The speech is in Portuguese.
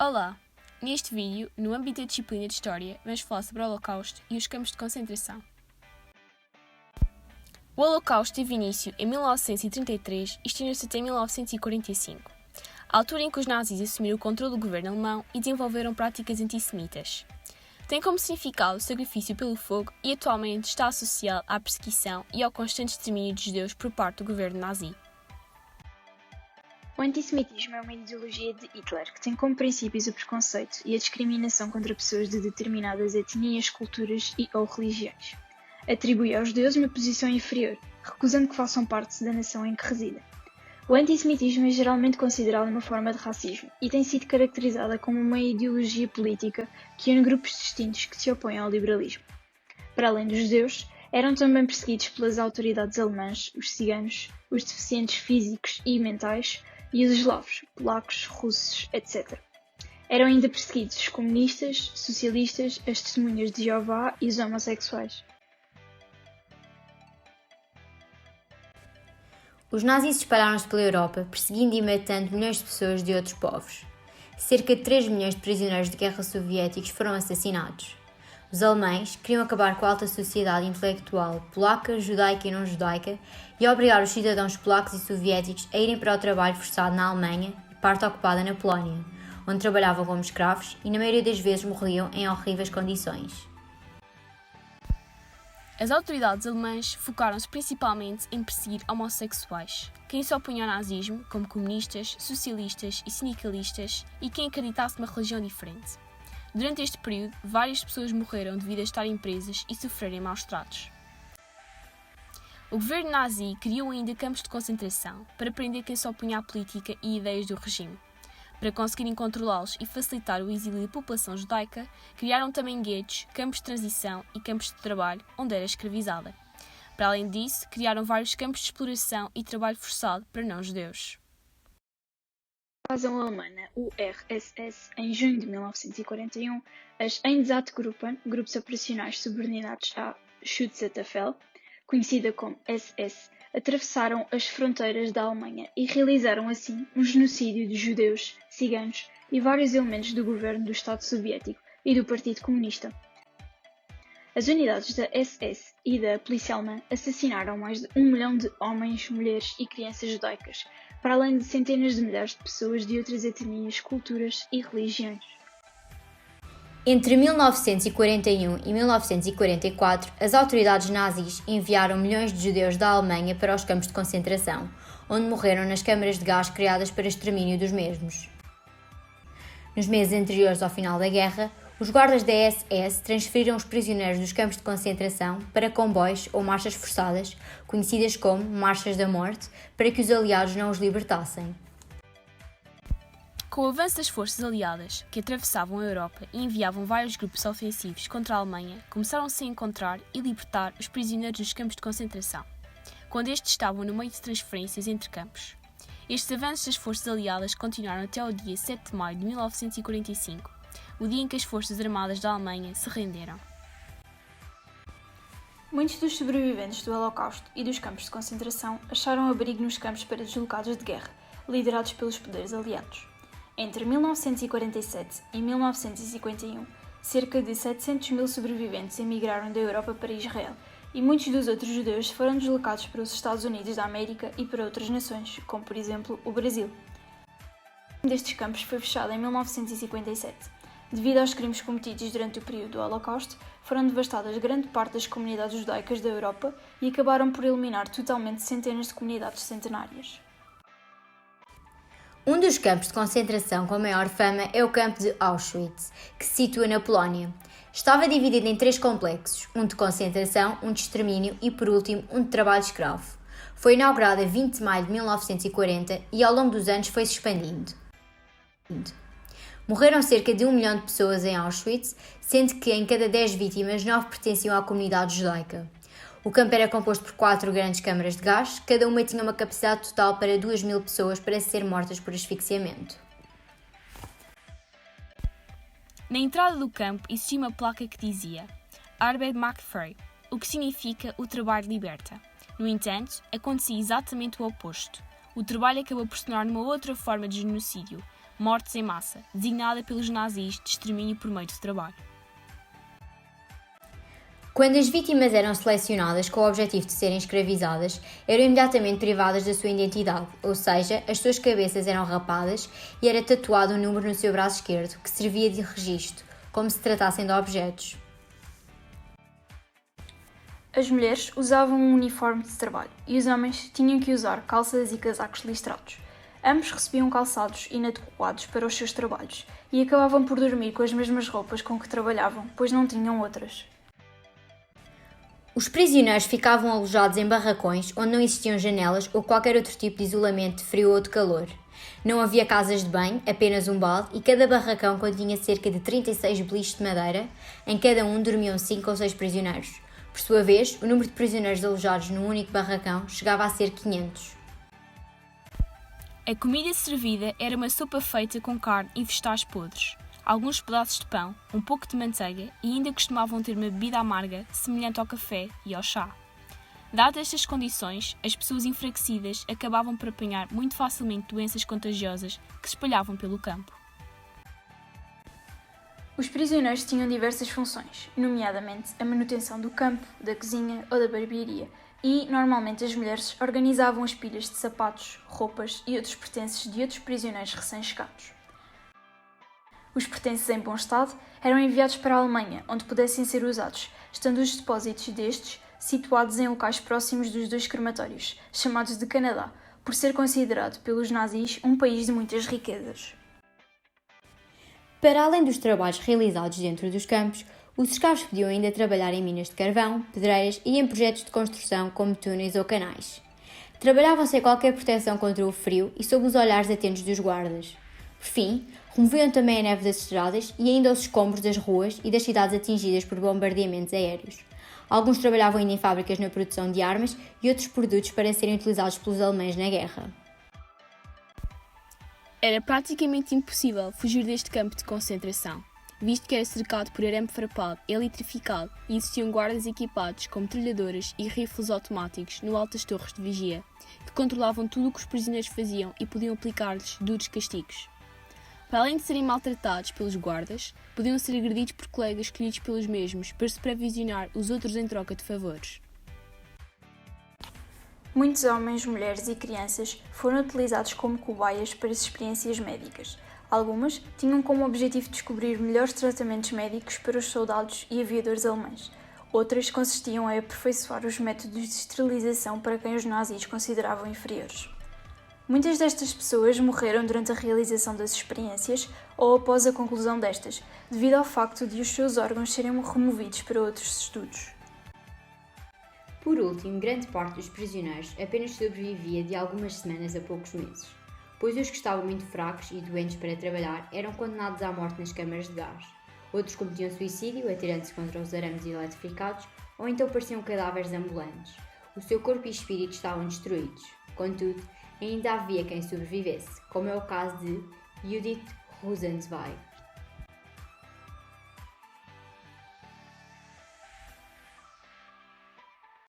Olá! Neste vídeo, no âmbito da disciplina de História, vamos falar sobre o Holocausto e os campos de concentração. O Holocausto teve início em 1933 e estendeu-se até 1945, a altura em que os nazis assumiram o controle do governo alemão e desenvolveram práticas antissemitas. Tem como significado o sacrifício pelo fogo e atualmente está associado à perseguição e ao constante extermínio de judeus por parte do governo nazi. O antissemitismo é uma ideologia de Hitler que tem como princípios o preconceito e a discriminação contra pessoas de determinadas etnias, culturas ou religiões. Atribui aos judeus uma posição inferior, recusando que façam parte da nação em que residem. O antissemitismo é geralmente considerado uma forma de racismo e tem sido caracterizada como uma ideologia política que une grupos distintos que se opõem ao liberalismo. Para além dos judeus, eram também perseguidos pelas autoridades alemãs os ciganos, os deficientes físicos e mentais, e os eslavos, polacos, russos, etc. Eram ainda perseguidos os comunistas, socialistas, as testemunhas de Jeová e os homossexuais. Os nazis espalharam-se pela Europa, perseguindo e matando milhões de pessoas de outros povos. Cerca de 3 milhões de prisioneiros de guerra soviéticos foram assassinados. Os alemães queriam acabar com a alta sociedade intelectual polaca, judaica e não judaica e obrigar os cidadãos polacos e soviéticos a irem para o trabalho forçado na Alemanha e parte ocupada na Polónia, onde trabalhavam como escravos e na maioria das vezes morriam em horríveis condições. As autoridades alemãs focaram-se principalmente em perseguir homossexuais, quem se opunha ao nazismo, como comunistas, socialistas e sindicalistas, e quem acreditasse numa religião diferente. Durante este período, várias pessoas morreram devido a estarem presas e sofrerem maus tratos. O governo nazi criou ainda campos de concentração para prender quem se opunha à política e ideias do regime. Para conseguirem controlá-los e facilitar o exílio da população judaica, criaram também guetos, campos de transição e campos de trabalho onde era escravizada. Para além disso, criaram vários campos de exploração e trabalho forçado para não-judeus. A invasão alemã, URSS, em junho de 1941, as Einsatzgruppen, grupos operacionais subordinados à Schutzstaffel, conhecida como SS, atravessaram as fronteiras da Alemanha e realizaram assim um genocídio de judeus, ciganos e vários elementos do governo do Estado Soviético e do Partido Comunista. As unidades da SS e da polícia alemã assassinaram mais de 1 milhão de homens, mulheres e crianças judaicas, para além de centenas de milhares de pessoas de outras etnias, culturas e religiões. Entre 1941 e 1944, as autoridades nazis enviaram milhões de judeus da Alemanha para os campos de concentração, onde morreram nas câmaras de gás criadas para extermínio dos mesmos. Nos meses anteriores ao final da guerra, os guardas da SS transferiram os prisioneiros dos campos de concentração para comboios ou marchas forçadas, conhecidas como Marchas da Morte, para que os aliados não os libertassem. Com o avanço das forças aliadas, que atravessavam a Europa e enviavam vários grupos ofensivos contra a Alemanha, começaram-se a encontrar e libertar os prisioneiros dos campos de concentração, quando estes estavam no meio de transferências entre campos. Estes avanços das forças aliadas continuaram até o dia 7 de maio de 1945, o dia em que as forças armadas da Alemanha se renderam. Muitos dos sobreviventes do Holocausto e dos campos de concentração acharam abrigo nos campos para deslocados de guerra, liderados pelos poderes aliados. Entre 1947 e 1951, cerca de 700 mil sobreviventes emigraram da Europa para Israel e muitos dos outros judeus foram deslocados para os Estados Unidos da América e para outras nações, como por exemplo o Brasil. Um destes campos foi fechado em 1957. Devido aos crimes cometidos durante o período do Holocausto, foram devastadas grande parte das comunidades judaicas da Europa e acabaram por eliminar totalmente centenas de comunidades centenárias. Um dos campos de concentração com maior fama é o campo de Auschwitz, que se situa na Polónia. Estava dividido em 3 complexos, um de concentração, um de extermínio e, por último, um de trabalho escravo. Foi inaugurado a 20 de maio de 1940 e, ao longo dos anos, foi se expandindo. Morreram cerca de 1 milhão de pessoas em Auschwitz, sendo que em cada 10 vítimas, 9 pertenciam à comunidade judaica. O campo era composto por 4 grandes câmaras de gás, cada uma tinha uma capacidade total para 2.000 pessoas para serem mortas por asfixiamento. Na entrada do campo existia uma placa que dizia Arbeit macht frei, o que significa o trabalho liberta. No entanto, acontecia exatamente o oposto. O trabalho acabou por se tornar uma outra forma de genocídio, mortes em massa, designada pelos nazis de extermínio por meio de trabalho. Quando as vítimas eram selecionadas com o objetivo de serem escravizadas, eram imediatamente privadas da sua identidade, ou seja, as suas cabeças eram rapadas e era tatuado um número no seu braço esquerdo, que servia de registro, como se tratassem de objetos. As mulheres usavam um uniforme de trabalho e os homens tinham que usar calças e casacos listrados. Ambos recebiam calçados inadequados para os seus trabalhos e acabavam por dormir com as mesmas roupas com que trabalhavam, pois não tinham outras. Os prisioneiros ficavam alojados em barracões onde não existiam janelas ou qualquer outro tipo de isolamento de frio ou de calor. Não havia casas de banho, apenas um balde, e cada barracão continha cerca de 36 beliches de madeira, em cada um dormiam 5 ou 6 prisioneiros. Por sua vez, o número de prisioneiros alojados num único barracão chegava a ser 500. A comida servida era uma sopa feita com carne e vegetais podres, alguns pedaços de pão, um pouco de manteiga e ainda costumavam ter uma bebida amarga semelhante ao café e ao chá. Dadas estas condições, as pessoas enfraquecidas acabavam por apanhar muito facilmente doenças contagiosas que se espalhavam pelo campo. Os prisioneiros tinham diversas funções, nomeadamente a manutenção do campo, da cozinha ou da barbearia, e, normalmente, as mulheres organizavam as pilhas de sapatos, roupas e outros pertences de outros prisioneiros recém-chegados. Os pertences em bom estado eram enviados para a Alemanha, onde pudessem ser usados, estando os depósitos destes situados em locais próximos dos dois crematórios, chamados de Canadá, por ser considerado pelos nazis um país de muitas riquezas. Para além dos trabalhos realizados dentro dos campos, os escravos podiam ainda trabalhar em minas de carvão, pedreiras e em projetos de construção como túneis ou canais. Trabalhavam sem qualquer proteção contra o frio e sob os olhares atentos dos guardas. Por fim, removiam também a neve das estradas e ainda os escombros das ruas e das cidades atingidas por bombardeamentos aéreos. Alguns trabalhavam ainda em fábricas na produção de armas e outros produtos para serem utilizados pelos alemães na guerra. Era praticamente impossível fugir deste campo de concentração, visto que era cercado por arame farpado, eletrificado e existiam guardas equipados com metralhadoras e rifles automáticos no alto das torres de vigia, que controlavam tudo o que os prisioneiros faziam e podiam aplicar-lhes duros castigos. Para além de serem maltratados pelos guardas, podiam ser agredidos por colegas escolhidos pelos mesmos para supervisionar os outros em troca de favores. Muitos homens, mulheres e crianças foram utilizados como cobaias para as experiências médicas. Algumas tinham como objetivo descobrir melhores tratamentos médicos para os soldados e aviadores alemães. Outras consistiam em aperfeiçoar os métodos de esterilização para quem os nazis consideravam inferiores. Muitas destas pessoas morreram durante a realização das experiências ou após a conclusão destas, devido ao facto de os seus órgãos serem removidos para outros estudos. Por último, grande parte dos prisioneiros apenas sobrevivia de algumas semanas a poucos meses, pois os que estavam muito fracos e doentes para trabalhar eram condenados à morte nas câmaras de gás. Outros cometiam suicídio, atirando-se contra os arames eletrificados, ou então pareciam cadáveres ambulantes. O seu corpo e espírito estavam destruídos. Contudo, ainda havia quem sobrevivesse, como é o caso de Judith Rosenzweig.